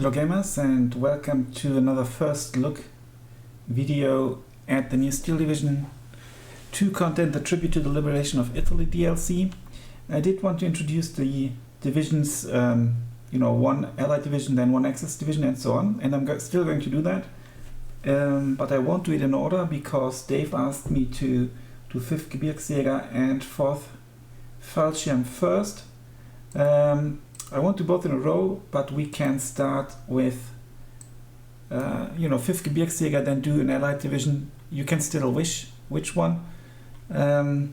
Hello gamers, and welcome to another first look video at the new Steel Division 2 content, the Tribute to the Liberation of Italy DLC. I did want to introduce the divisions, one Allied division, then one Axis division and so on, and I'm still going to do that. But I won't do it in order because Dave asked me to do 5th Gebirgsjäger and 4th Fallschirm first. I won't do both in a row, but we can start with 5th Gebirgsjäger, then do an Allied division. You can still wish which one. And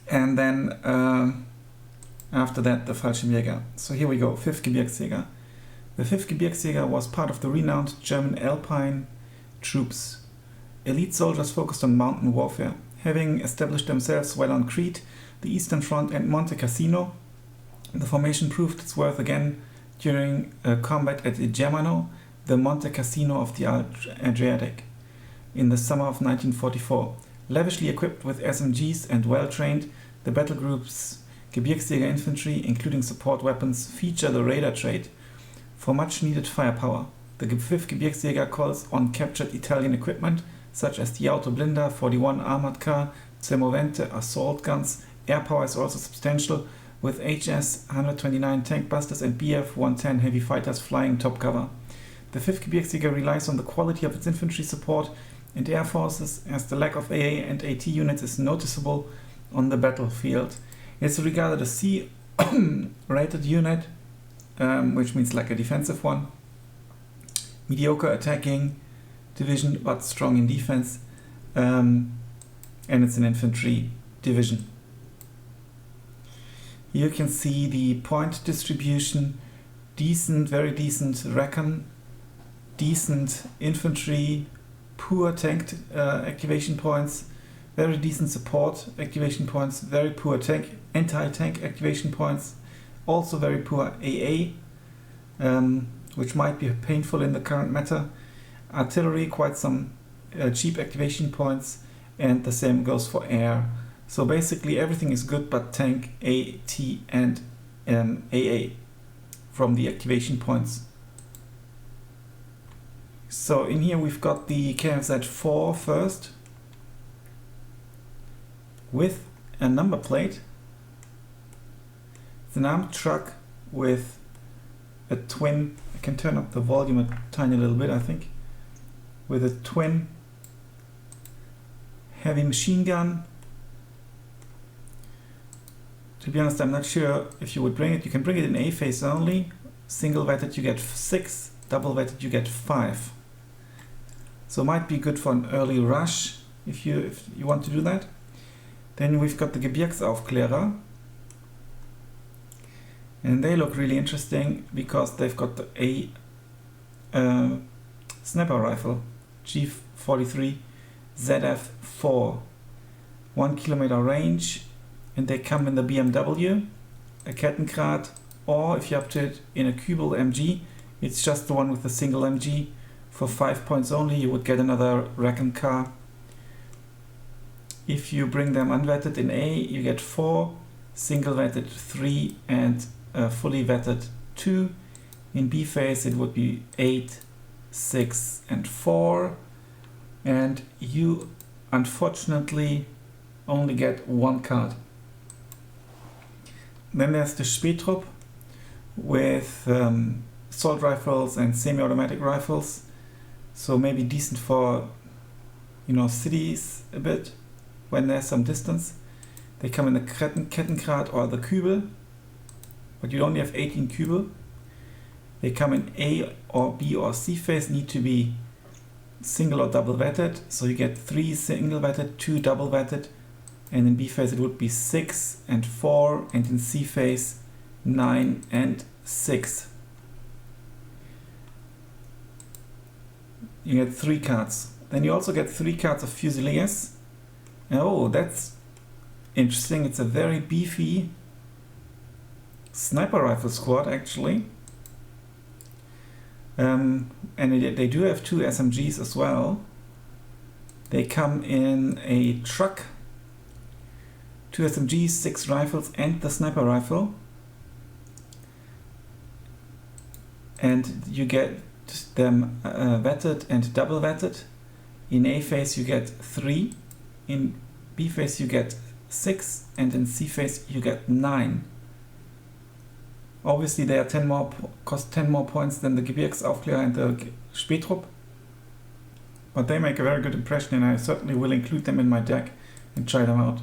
then after that the Fallschirmjäger. So here we go, 5th Gebirgsjäger. The 5th Gebirgsjäger was part of the renowned German Alpine troops. Elite soldiers focused on mountain warfare, having established themselves well on Crete, the Eastern Front and Monte Cassino. The formation proved its worth again during a combat at Germano, the Monte Cassino of the Adriatic, in the summer of 1944. Lavishly equipped with SMGs and well-trained, the battle groups Gebirgsjäger infantry, including support weapons, feature the radar trait for much-needed firepower. The 5th Gebirgsjäger calls on captured Italian equipment, such as the Auto Blinda, 41 armored car, Semovente assault guns. Air power is also substantial, with HS-129 tank busters and Bf-110 heavy fighters flying top cover. The 5th Gebirgsjäger relies on the quality of its infantry support and air forces, as the lack of AA and AT units is noticeable on the battlefield. It's regarded as C-rated unit, which means like a defensive one. Mediocre attacking division, but strong in defense, and it's an infantry division. You can see the point distribution: decent, very decent recon, decent infantry, poor tank activation points, very decent support activation points, very poor anti-tank activation points, also very poor AA, which might be painful in the current meta. Artillery, quite some cheap activation points, and the same goes for air. So basically everything is good but tank, AT and AA from the activation points. So in here we've got the KFZ-4 first with a number plate. It's an armed truck with a twin, I can turn up the volume a tiny little bit I think, with a twin heavy machine gun. To be honest, I'm not sure if you would bring it. You can bring it in A phase only. Single vetted you get 6, double vetted you get 5. So might be good for an early rush if you want to do that. Then we've got the Gebirgsjäger, and they look really interesting because they've got a sniper rifle, G43 ZF4, 1 kilometer range. And they come in the BMW, a Kettengrad, or if you're up to it, in a Kübel MG. It's just the one with the single MG. For 5 points only, you would get another recon car. If you bring them unvetted in A, you get 4, single vetted 3, and fully vetted 2. In B phase, it would be 8, 6, and 4. And you, unfortunately, only get 1 card. Then there's the Spähtrupp with assault rifles and semi-automatic rifles, so maybe decent for cities a bit when there's some distance. They come in the Kettengrad or the Kübel, but you only have 18 Kübel. They come in A or B or C phase, need to be single or double vetted, so you get 3 single vetted, 2 double vetted. And in B phase it would be 6 and 4, and in C phase 9 and 6. You get 3 cards. Then you also get 3 cards of Fusiliers. Oh, that's interesting. It's a very beefy sniper rifle squad actually. And they do have 2 SMGs as well. They come in a truck, 2 SMGs, 6 rifles and the sniper rifle. and you get them vetted and double vetted. In A phase you get 3, in B phase you get 6, and in C phase you get 9. Obviously they are cost 10 more points than the Gebirgs Aufklärer and the Spätrupp, but they make a very good impression, and I certainly will include them in my deck and try them out.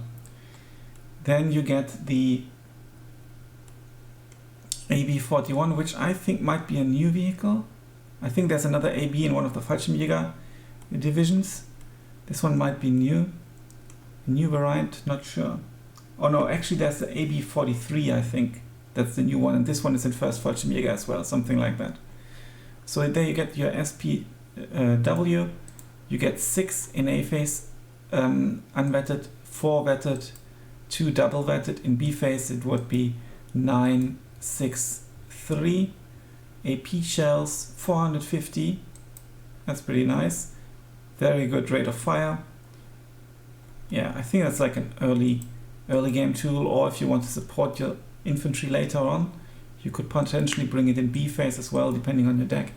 Then you get the AB41, which I think might be a new vehicle. I think there's another AB in one of the Fallschirmjäger divisions. This one might be new. A new variant, not sure. Oh no, actually there's the AB43, I think. That's the new one, and this one is in first Fallschirmjäger as well, something like that. So there you get your SPW. You get 6 in A phase, unvetted, 4 vetted, 2 double vetted. In B phase it would be 9, 6, 3. AP shells, 450. That's pretty nice. Very good rate of fire. Yeah, I think that's like an early game tool, or if you want to support your infantry later on, you could potentially bring it in B phase as well, depending on your deck.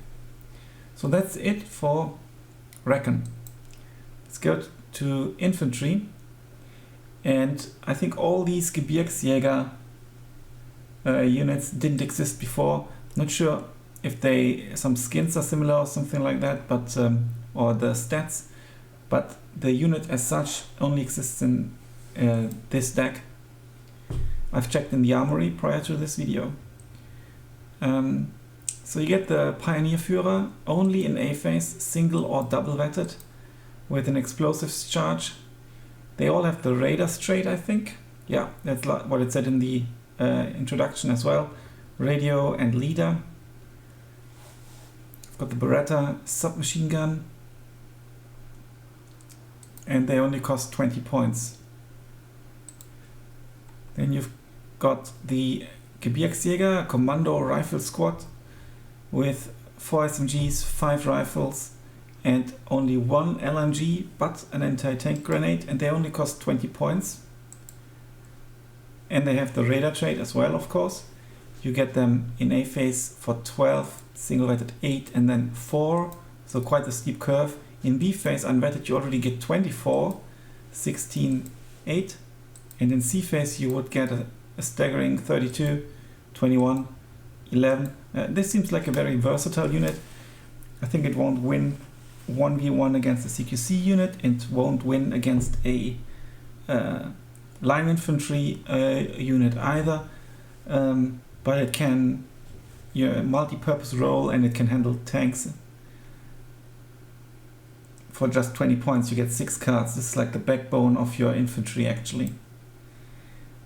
So that's it for recon. Let's go to infantry, and I think all these Gebirgsjäger units didn't exist before. Not sure if some skins are similar or something like that, but or the stats, but the unit as such only exists in this deck. I've checked in the armory prior to this video. So you get the Pioneer only in A phase, single or double vetted, with an explosives charge. They all have the radar trait, I think. Yeah, that's what it said in the introduction as well. Radio and leader. Got the Beretta submachine gun, and they only cost 20 points. Then you've got the Gebirgsjäger Commando Rifle Squad with 4 SMGs, 5 rifles, and only 1 LMG, but an anti-tank grenade, and they only cost 20 points. And they have the radar trait as well, of course. You get them in A phase for 12, single vetted 8, and then 4, so quite a steep curve. In B phase, unvetted, you already get 24, 16, 8, and in C phase you would get a staggering 32, 21, 11. This seems like a very versatile unit. I think it won't win 1v1 against a CQC unit, and won't win against a line infantry unit either, but it can multi-purpose role, and it can handle tanks. For just 20 points you get 6 cards. This is like the backbone of your infantry actually.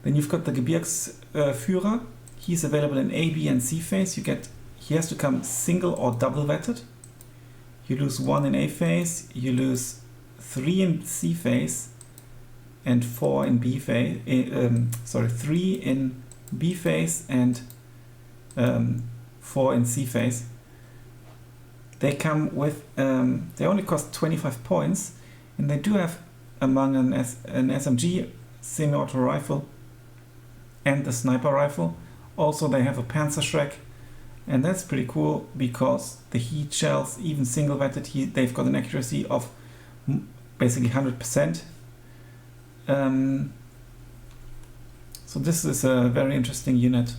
Then you've got the Gebirgsjäger. He's available in A, B and C phase. He has to come single or double vetted. You lose 1 in A phase, you lose 3 in C phase, and 4 in B phase. 3 in B phase and 4 in C phase. They come with, they only cost 25 points, and they do have among an SMG, semi-auto rifle, and the sniper rifle. Also they have a Panzerschreck, and that's pretty cool because the heat shells, even single vetted, they've got an accuracy of basically 100%. So this is a very interesting unit.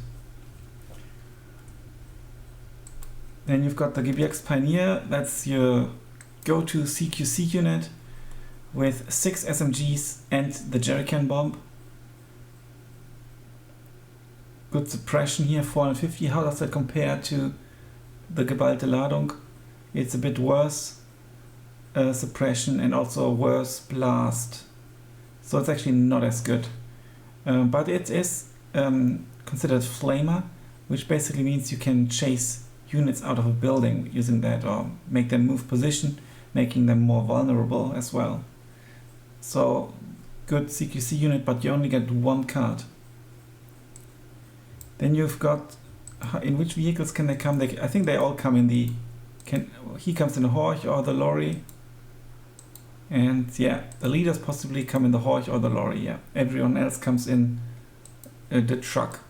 Then you've got the GBX Pioneer. That's your go-to CQC unit with 6 SMGs and the jerrycan bomb. Good suppression here, 450. How does that compare to the Geballte Ladung? It's a bit worse suppression and also a worse blast. So it's actually not as good. But it is considered flamer, which basically means you can chase units out of a building using that, or make them move position, making them more vulnerable as well. So good CQC unit, but you only get 1 card. Then you've got, in which vehicles can they come? I think they all come in the, he comes in the Horch or the lorry. And yeah, the leaders possibly come in the Horch or the lorry, yeah. Everyone else comes in the truck.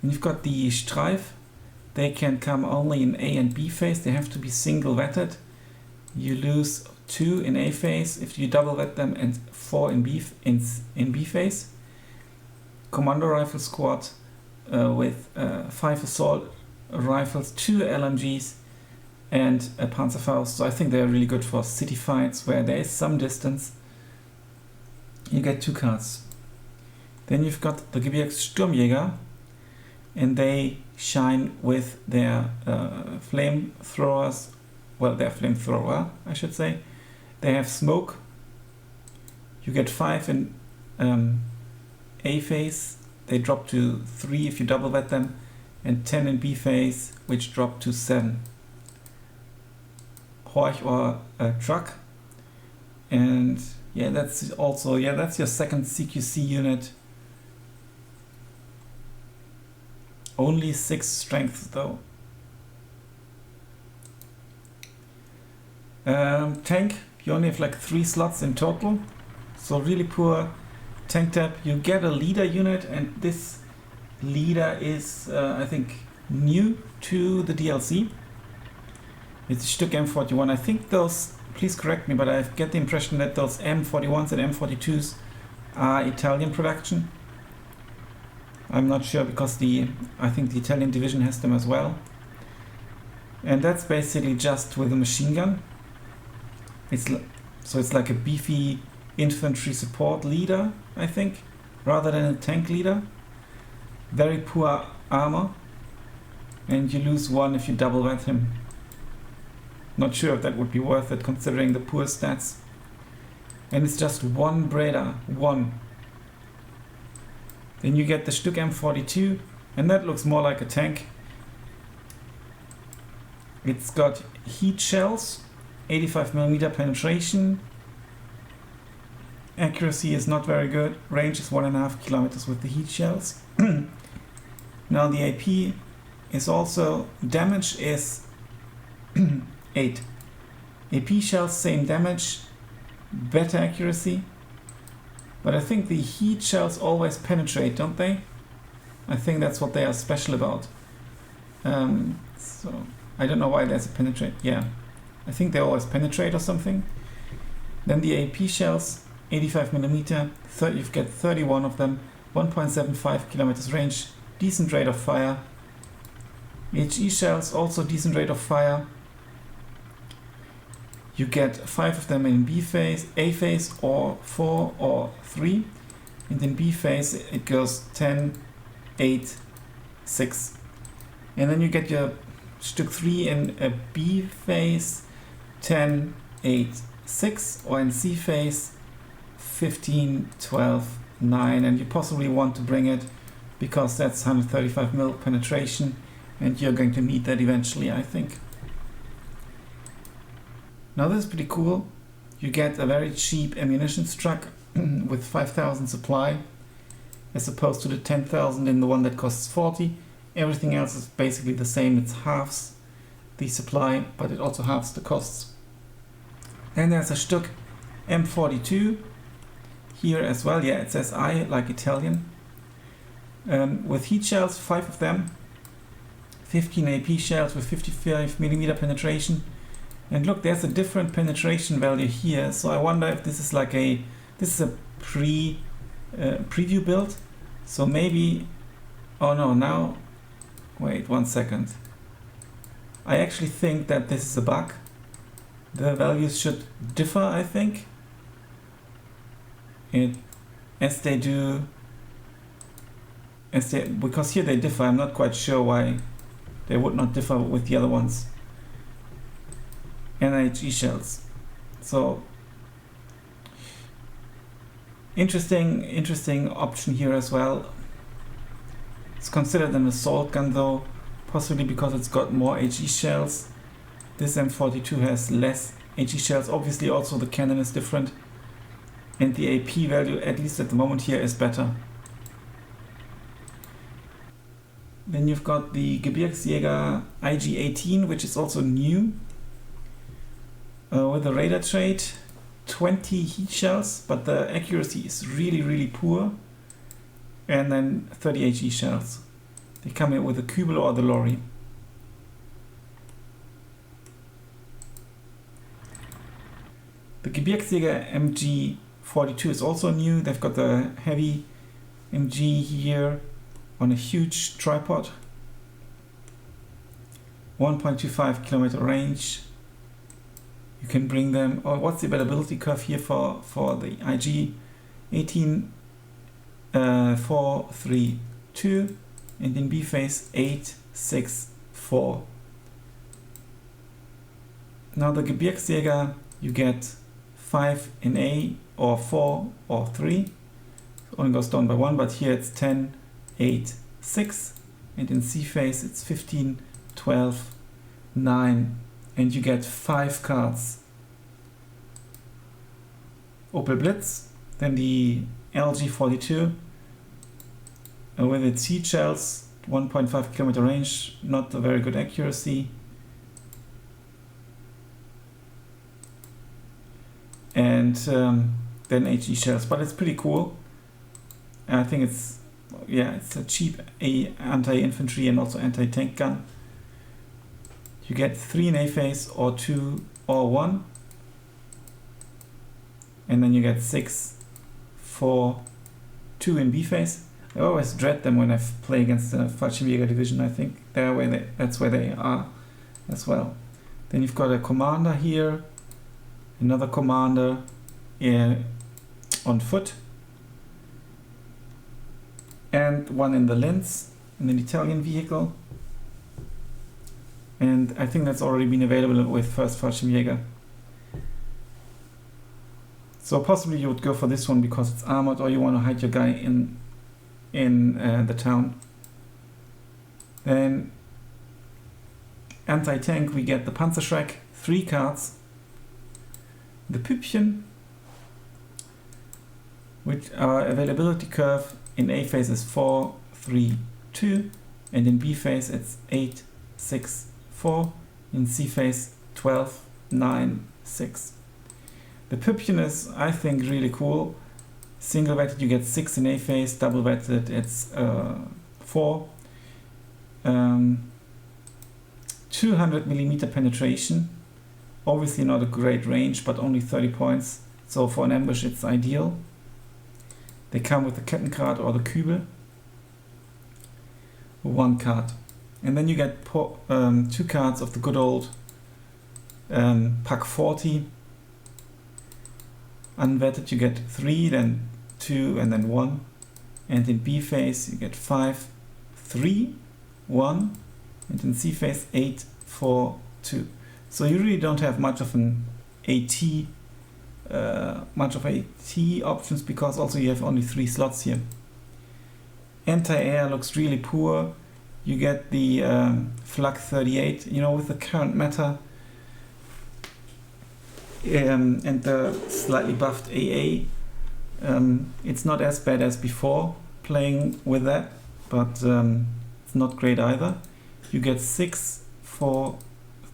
And you've got the Strife. they can come only in A and B phase. They have to be single vetted. You lose 2 in A phase if you double vet them, and 4 in B phase. Commando rifle squad with 5 assault rifles, 2 LMGs, and a Panzerfaust. So I think they're really good for city fights where there is some distance. You get 2 cards. Then you've got the Gebirgs Sturmjäger, and they shine with their flamethrowers. Well, their flamethrower, I should say. They have smoke. You get 5 in A phase. They drop to 3 if you double vet them, and 10 in B phase, which drop to 7. Horch or truck. And yeah, that's also, that's your second CQC unit. Only 6 strength though. Tank, you only have like 3 slots in total, so really poor tank tap. You get a leader unit, and this leader is I think new to the DLC. It's a Stück M41. I think those, please correct me, but I get the impression that those M41s and M42s are Italian production. I'm not sure, because I think the Italian division has them as well. And that's basically just with a machine gun. So it's like a beefy infantry support leader, I think, rather than a tank leader. Very poor armor, and you lose 1 if you double vet him. Not sure if that would be worth it considering the poor stats. And it's just 1 breda, 1. Then you get the Stück M42, and that looks more like a tank. It's got heat shells, 85mm penetration. Accuracy is not very good. Range is 1.5 kilometers with the heat shells. Now the AP is also, damage is 8. AP shells, same damage, better accuracy. But I think the heat shells always penetrate, don't they? I think that's what they are special about. So I don't know why there's a penetrate. Yeah, I think they always penetrate or something. Then the AP shells, 85mm, you get 31 of them, 1.75 kilometers range, decent rate of fire. HE shells, also decent rate of fire. You get 5 of them in B phase, A phase, or 4 or 3. And in B phase it goes 10, 8, 6. And then you get your Stück 3 in a B phase, 10, 8, 6, or in C phase, 15, 12, 9. And you possibly want to bring it because that's 135mm penetration, and you're going to need that eventually, I think. Now this is pretty cool. You get a very cheap ammunition truck with 5,000 supply, as opposed to the 10,000 in the one that costs 40. Everything else is basically the same. It's halves the supply, but it also halves the costs. Then there's a Stück M42 here as well. Yeah, it says I, like Italian. With heat shells, 5 of them. 15 AP shells with 55mm penetration. And look, there's a different penetration value here. So I wonder if this is like this is a preview build. So maybe, oh no, now, wait 1 second. I actually think that this is a bug. The values should differ, I think. Because here they differ. I'm not quite sure why they would not differ with the other ones. NHE shells. So interesting option here as well. It's considered an assault gun though, possibly because it's got more HE shells. This M42 has less HE shells. Obviously also the cannon is different, and the AP value, at least at the moment here, is better. Then you've got the Gebirgsjäger IG-18, which is also new. With a radar trait, 20 heat shells, but the accuracy is really poor. And then 30 HE shells. They come in with the Kübel or the lorry. Gebirgsjäger MG42 is also new. They've got the heavy MG here on a huge tripod. 1.25 kilometer range. You can bring them, or what's the availability curve here for the IG? 18.432 and in B phase 864. Now the Gebirgsjäger, you get 5 in A or 4 or 3. It only goes down by 1, but here it's 10, 8, 6. And in C phase it's 15, 12, 9. And you get 5 cards. Opel Blitz, then the LG42 with its heat shells, 1.5 kilometer range, not a very good accuracy. And then HE shells, but it's pretty cool. I think it's a cheap anti-infantry and also anti-tank gun. You get 3 in A phase or 2 or 1. And then you get 6, 4, 2 in B phase. I always dread them when I play against the Fusiliers division. I think that's where they are as well. Then you've got a commander here, another commander on foot, and one in the Linz, in an Italian vehicle. And I think that's already been available with first Fusiliers. So possibly you would go for this one because it's armored, or you want to hide your guy in the town. Then anti-tank, we get the Panzerschreck, 3 cards. The Pipian, which our availability curve in A phase is 4, 3, 2, and in B phase it's 8, 6, 4, in C phase 12, 9, 6. The Pipian is, I think, really cool. Single vetted you get 6 in A phase, double vetted it's 4. 200mm penetration, obviously not a great range, but only 30 points, so for an ambush it's ideal. They come with the Kettenkart or the Kübel, 1 card. And then you get 2 cards of the good old Pack 40. Unvetted you get 3, then 2, and then 1. And in B phase you get 5, 3, 1, and in C phase 8, 4, 2. So you really don't have much of an AT options, because also you have only 3 slots here. AntiAir looks really poor. You get the Flak 38, with the current meta and the slightly buffed AA. It's not as bad as before playing with that, but it's not great either. You get 6, 4,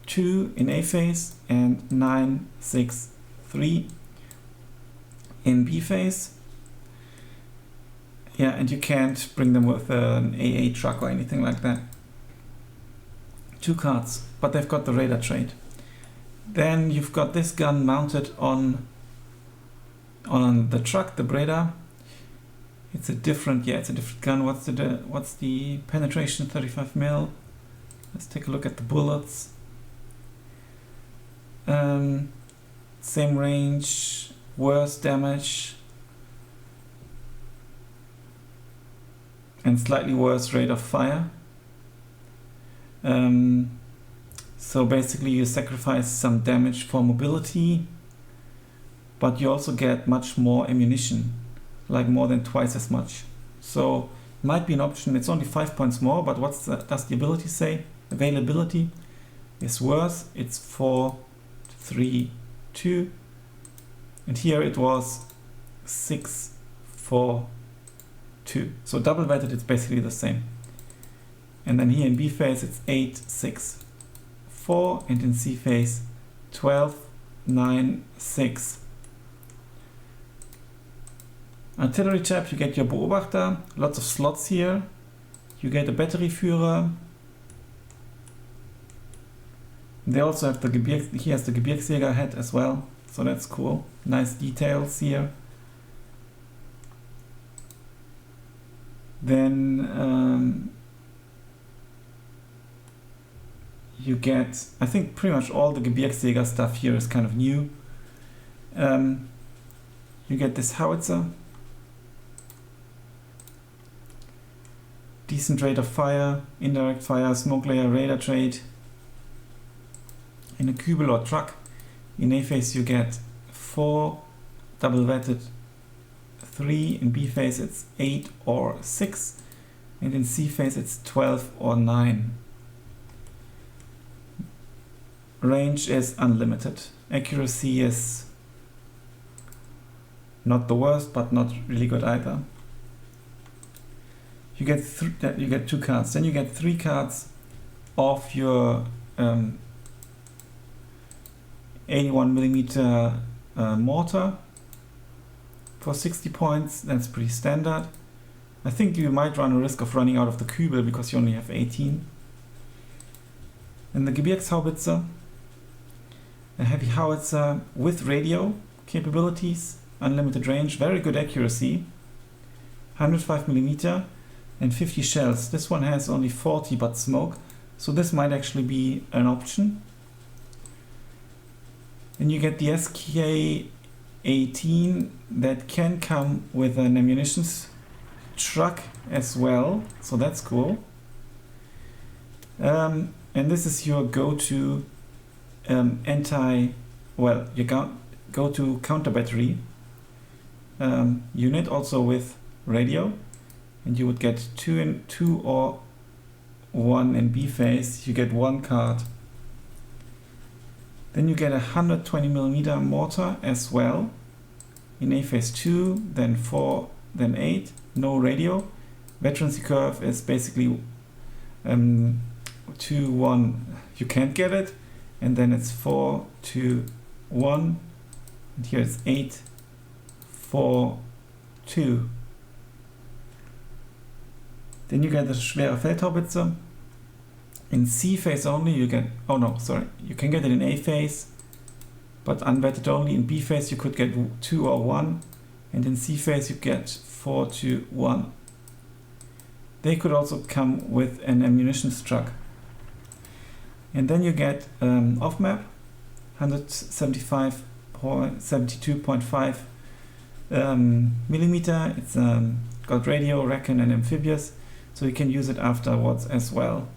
2 in A phase and 9, 6, 3 in B phase. Yeah, and you can't bring them with an AA truck or anything like that. 2 cards, but they've got the radar trait. Then you've got this gun mounted on the truck, the breda. It's a different gun. What's the penetration? 35 mil. Let's take a look at the bullets. Same range, worse damage, and slightly worse rate of fire. So basically you sacrifice some damage for mobility, but you also get much more ammunition, like more than twice as much. So might be an option. It's only 5 points more, but does the ability say? Availability is worse. It's 4, 3, 2, and here it was 6, 4, 2. So double vetted, it's basically the same. And then here in B phase it's 8, 6, 4, and in C phase 12, 9, 6. Artillery chap, you get your Beobachter, lots of slots here. You get a Batterieführer. They also have he has the Gebirgsjäger head as well, so that's cool. Nice details here. Then you get, I think pretty much all the Gebirgsjäger stuff here is kind of new. You get this howitzer, decent rate of fire, indirect fire, smoke layer, radar trait. In a kubel or truck, in A phase you get 4 double vetted, 3 in B phase it's 8 or 6, and in C phase it's 12 or 9. Range is unlimited. Accuracy is not the worst, but not really good either. You get 2 cards. Then you get 3 cards of your 81mm mortar for 60 points. That's pretty standard. I think you might run a risk of running out of the kubel because you only have 18. And the GBX howitzer, a heavy howitzer with radio capabilities, unlimited range, very good accuracy, 105mm and 50 shells. This one has only 40 but smoke, so this might actually be an option. And you get the SK-18 that can come with an ammunitions truck as well, so that's cool. And this is your go-to go-to counter battery unit, also with radio, and you would get 2 or 1 in B phase. You get 1 card. Then you get a 120mm mortar as well in A phase 2, then 4, then 8. No radio. Veterancy curve is basically 2, 1. You can't get it, and then it's 4, 2, 1. And here it's 8, 4, 2. Then you get the schwerfeldt howitzer. In C phase only you get, oh no, sorry, you can get it in A phase, but unvetted only. In B phase you could get 2 or 1, and in C phase you get 4, 2, 1. They could also come with an ammunitions truck. And then you get off map, 172.5 millimeter. It's got radio, recon and amphibious, so you can use it afterwards as well.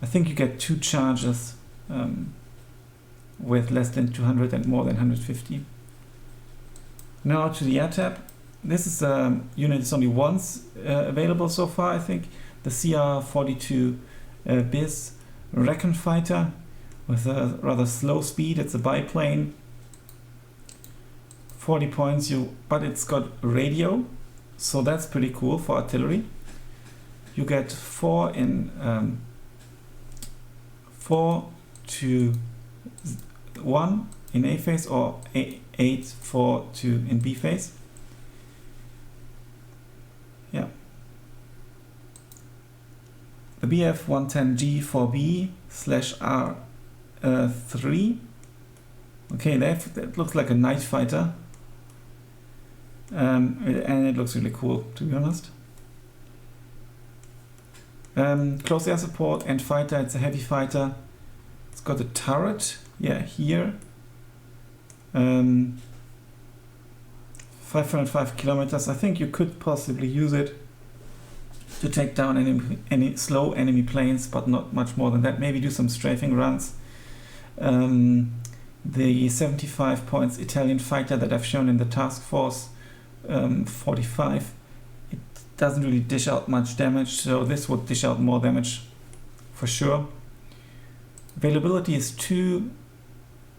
I think you get 2 charges with less than 200 and more than 150. Now to the airtap. This is a unit that's only once available so far, I think. The CR-42 BIS recon fighter with a rather slow speed. It's a biplane. 40 points, but it's got radio, so that's pretty cool for artillery. You get 4 in 4, 2, 1 in A phase, or 8, 4, 2 in B phase. Yeah. The BF-110G4B/R3. Okay, that looks like a night fighter. And it looks really cool, to be honest. Close air support and fighter. It's a heavy fighter. It's got a turret, here. 505 kilometers. I think you could possibly use it to take down any slow enemy planes, but not much more than that. Maybe do some strafing runs. The 75 points Italian fighter that I've shown in the task force 45, it doesn't really dish out much damage, so this would dish out more damage for sure. Availability is 2,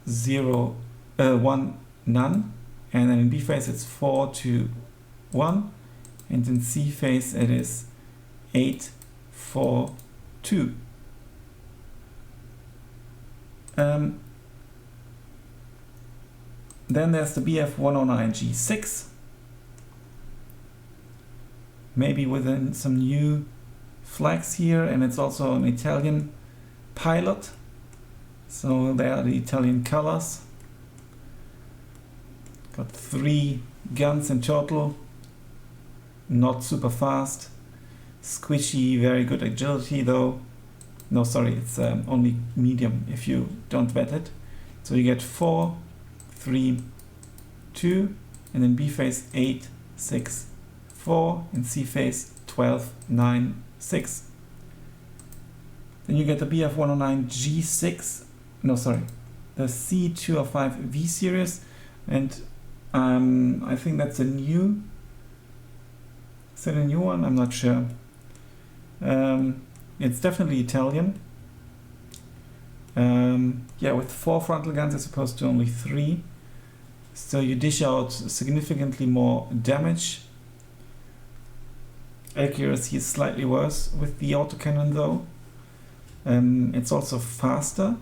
0, 1, none, and then in B phase it's 4, 2, 1, and in C phase it is 8, 4, 2. Then there's the BF-109G6, maybe within some new flags here, and it's also an Italian pilot, so they are the Italian colors. Got 3 guns in total. Not super fast. Squishy, very good agility though. No, sorry, it's only medium if you don't vet it. So you get 4, 3, 2, and then B phase 8, 6, 4, and C phase 12, 9, 6. Then you get the BF109 G6, no sorry, the C205 V series, and I think that's a new, is that a new one? I'm not sure. It's definitely Italian. Yeah, with 4 frontal guns as opposed to only 3. So you dish out significantly more damage. Accuracy is slightly worse with the autocannon though. It's also faster.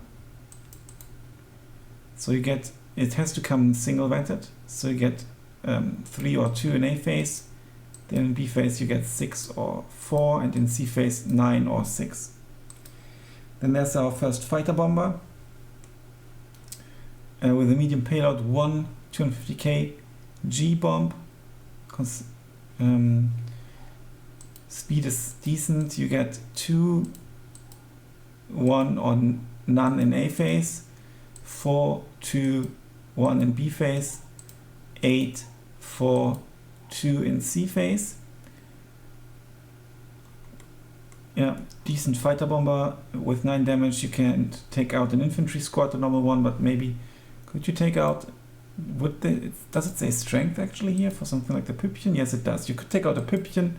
So you get, it has to come single vented. So you get 3 or 2 in A phase. Then in B phase you get 6 or 4, and in C phase 9 or 6. Then there's our first fighter bomber with a medium payload, 1 250k G-bomb. Speed is decent. You get 2, 1 or none in A phase, 4, 2, 1 in B phase, 8, 4, 2 in C phase. Yeah, decent fighter bomber with 9 damage. You can take out an infantry squad, the normal one, but maybe could you take out, does it say strength actually here for something like the Pipian? Yes, it does. You could take out a Pipian.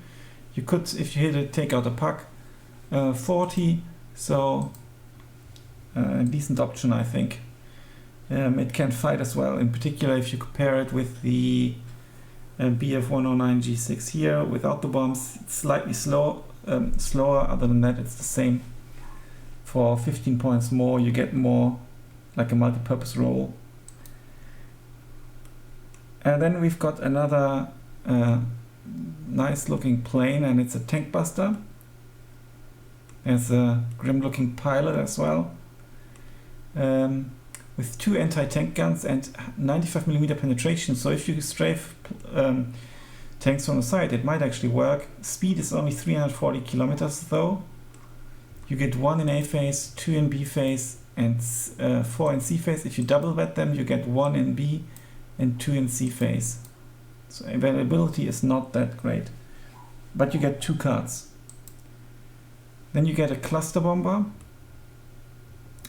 You could, if you hit it, take out a puck. 40, so a decent option, I think. It can fight as well, in particular if you compare it with the BF109 G6 here. Without the bombs, it's slightly slower. Other than that, it's the same. For 15 points more, you get more like a multi-purpose role. And then we've got another nice looking plane, and it's a tank buster. There's a grim looking pilot as well, with 2 anti-tank guns and 95mm penetration. So if you strafe tanks from the side, it might actually work. Speed is only 340 kilometers though. You get 1 in A phase, 2 in B phase, and 4 in C phase. If you double vet them, you get 1 in B and 2 in C phase. So availability is not that great, but you get 2 cards. Then you get a cluster bomber.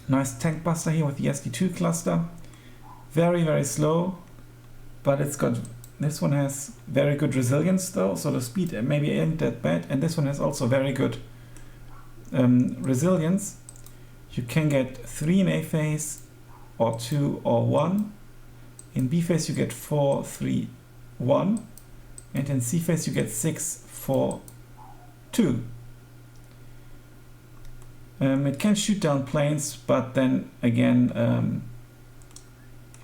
Nice tank buster here with the SD2 cluster. Very, very slow, but it's got, this one has very good resilience though, so the speed maybe ain't that bad, and this one has also very good resilience. You can get 3 in A phase, or 2 or 1. In B phase you get 4, 3, 1, and in C phase you get 6, 4, 2. It can shoot down planes, but then again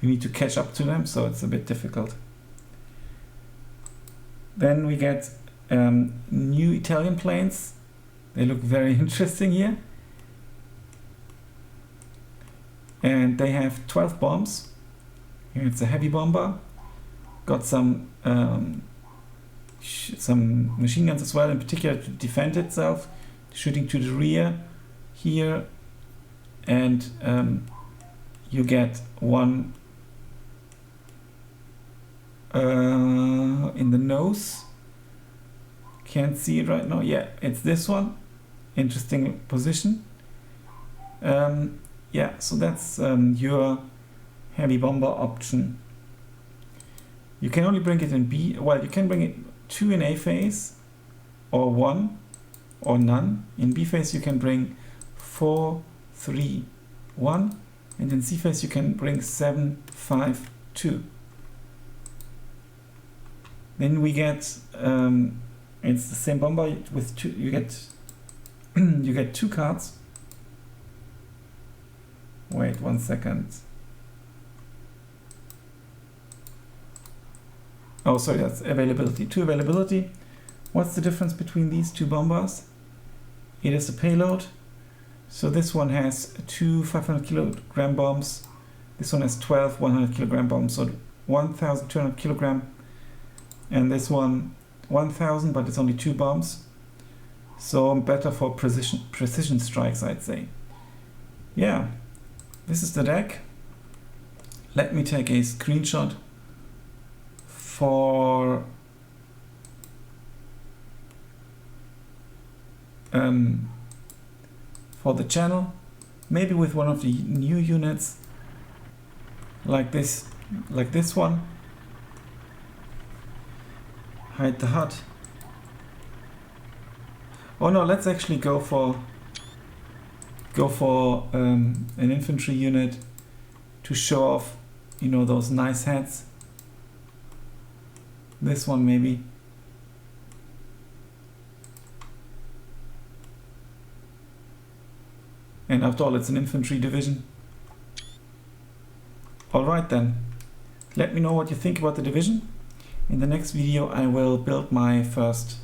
you need to catch up to them, so it's a bit difficult. Then we get new Italian planes. They look very interesting here. And they have 12 bombs. Here it's a heavy bomber. Got some machine guns as well, in particular to defend itself, shooting to the rear here, and you get 1 in the nose. Can't see it right now. Yeah, it's this one. Interesting position. Yeah, so that's your heavy bomber option. You can only bring it in B. Well, you can bring it 2 in A phase, or 1, or none. In B phase you can bring 4, 3, 1, and in C phase you can bring 7, 5, 2. Then we get it's the same bomber with 2. You get you get 2 cards. Wait 1 second. Oh, sorry, that's availability. 2 availability. What's the difference between these 2 bombers? It is a payload. So this one has 2 500 kilogram bombs. This one has 12 100 kilogram bombs. So 1,200 kilogram, and this one 1,000, but it's only 2 bombs. So better for precision strikes, I'd say. Yeah, this is the deck. Let me take a screenshot for the channel, maybe with one of the new units like this one. Hide the hut. Oh no, let's actually go for an infantry unit to show off, you know, those nice heads. This one maybe. And after all, it's an infantry division. Alright then, let me know what you think about the division. In the next video I will build my first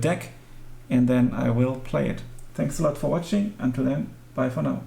deck, and then I will play it. Thanks a lot for watching. Until then, bye for now.